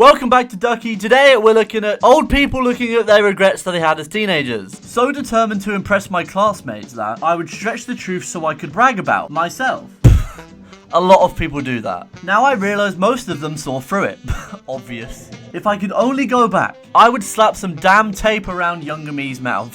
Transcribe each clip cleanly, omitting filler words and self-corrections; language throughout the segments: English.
Welcome back to Ducky. Today we're looking at old people looking at their regrets that they had as teenagers. So determined to impress my classmates that I would stretch the truth so I could brag about myself. A lot of people do that. Now I realise most of them saw through it. Obvious. If I could only go back, I would slap some damn tape around younger me's mouth.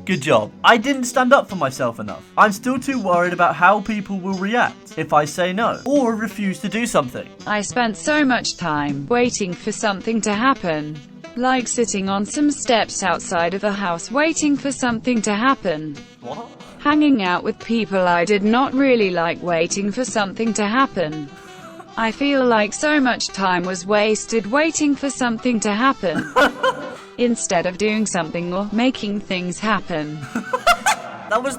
Good job. I didn't stand up for myself enough. I'm still too worried about how people will react if I say no or refuse to do something. I spent so much time waiting for something to happen. Like sitting on some steps outside of the house waiting for something to happen. What? Hanging out with people I did not really like waiting for something to happen. I feel like so much time was wasted waiting for something to happen. Instead of doing something or making things happen. That was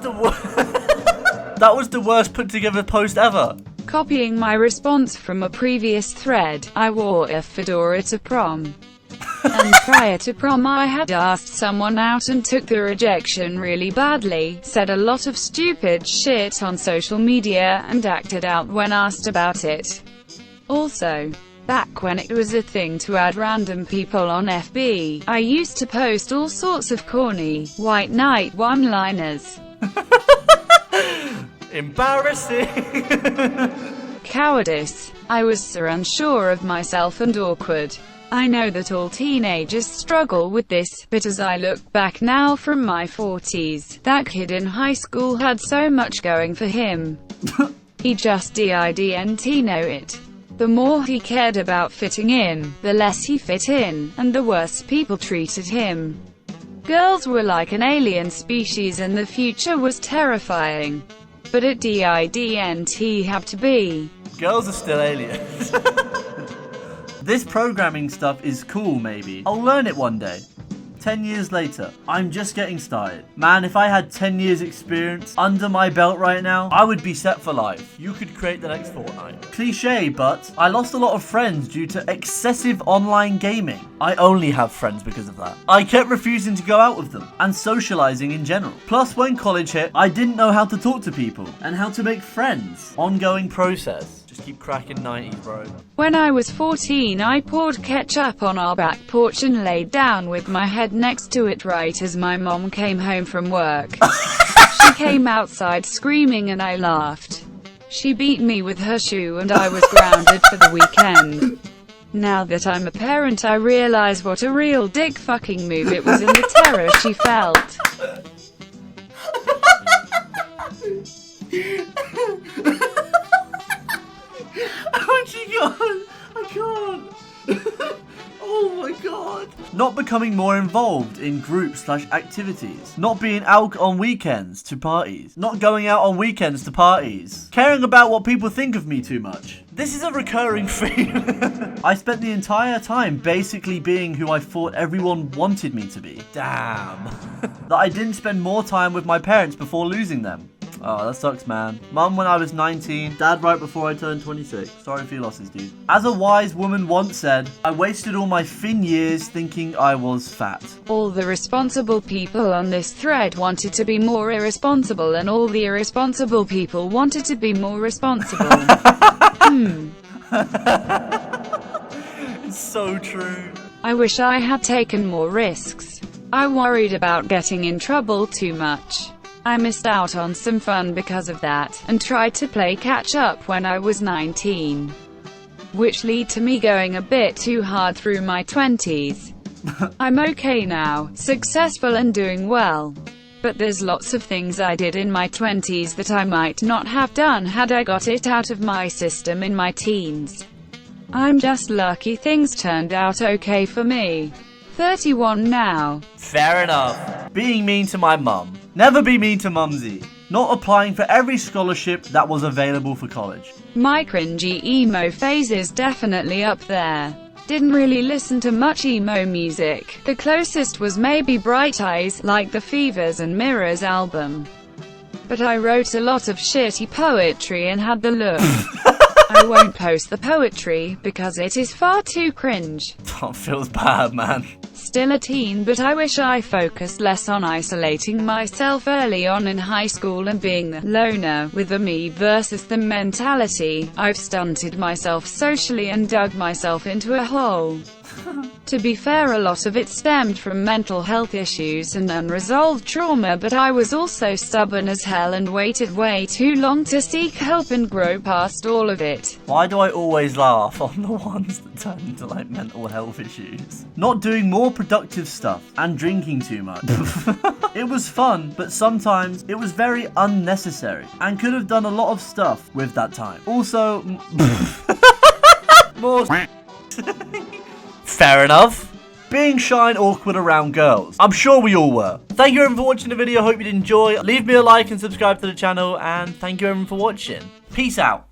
the worst put together post ever. Copying my response from a previous thread, I wore a fedora to prom. And prior to prom I had asked someone out and took the rejection really badly, said a lot of stupid shit on social media, and acted out when asked about it. Also, back when it was a thing to add random people on FB, I used to post all sorts of corny, white knight one-liners. Embarrassing. Cowardice. I was so unsure of myself and awkward. I know that all teenagers struggle with this, but as I look back now from my 40s, that kid in high school had so much going for him. He just didn't know it. The more he cared about fitting in, the less he fit in, and the worse people treated him. Girls were like an alien species and the future was terrifying. But it didn't have to be. Girls are still aliens. This programming stuff is cool, maybe. I'll learn it one day. 10 years later, I'm just getting started. Man, if I had 10 years experience under my belt right now, I would be set for life. You could create the next Fortnite. Cliche, but I lost a lot of friends due to excessive online gaming. I only have friends because of that. I kept refusing to go out with them, and socializing in general. Plus, when college hit, I didn't know how to talk to people, and how to make friends. Ongoing process. Just keep cracking 90s, bro. When I was 14, I poured ketchup on our back porch and laid down with my head next to it right as my mom came home from work. She came outside screaming and I laughed. She beat me with her shoe and I was grounded for the weekend. Now that I'm a parent, I realize what a real dick fucking move it was and the terror she felt. Oh my god, I can't. Oh my god. Not becoming more involved in groups/activities. Not being out on weekends to parties. Not going out on weekends to parties. Caring about what people think of me too much. This is a recurring theme. I spent the entire time basically being who I thought everyone wanted me to be. Damn. That I didn't spend more time with my parents before losing them. Oh, that sucks, man. Mum when I was 19, dad right before I turned 26. Sorry for your losses, dude. As a wise woman once said, I wasted all my thin years thinking I was fat. All the responsible people on this thread wanted to be more irresponsible, and all the irresponsible people wanted to be more responsible. It's so true. I wish I had taken more risks. I worried about getting in trouble too much. I missed out on some fun because of that, and tried to play catch-up when I was 19. Which led to me going a bit too hard through my 20s. I'm okay now, successful and doing well. But there's lots of things I did in my 20s that I might not have done had I got it out of my system in my teens. I'm just lucky things turned out okay for me. 31 now. Fair enough. Being mean to my mum. Never be mean to Mumsy. Not applying for every scholarship that was available for college. My cringy emo phase is definitely up there. Didn't really listen to much emo music. The closest was maybe Bright Eyes, like the Fevers and Mirrors album. But I wrote a lot of shitty poetry and had the look. I won't post the poetry, because it is far too cringe. That feels bad, man. still a teen, but I wish I focused less on isolating myself early on in high school and being the loner with the me versus them mentality. I've stunted myself socially and dug myself into a hole. To be fair, a lot of it stemmed from mental health issues and unresolved trauma, but I was also stubborn as hell and waited way too long to seek help and grow past all of it. Why do I always laugh on the ones that turn into like mental health issues? Not doing more productive stuff and drinking too much. It was fun, but sometimes it was very unnecessary and could have done a lot of stuff with that time. Also, more fair enough. Being shy and awkward around girls. I'm sure we all were. Thank you everyone for watching the video. Hope you did enjoy. Leave me a like and subscribe to the channel. And thank you everyone for watching. Peace out.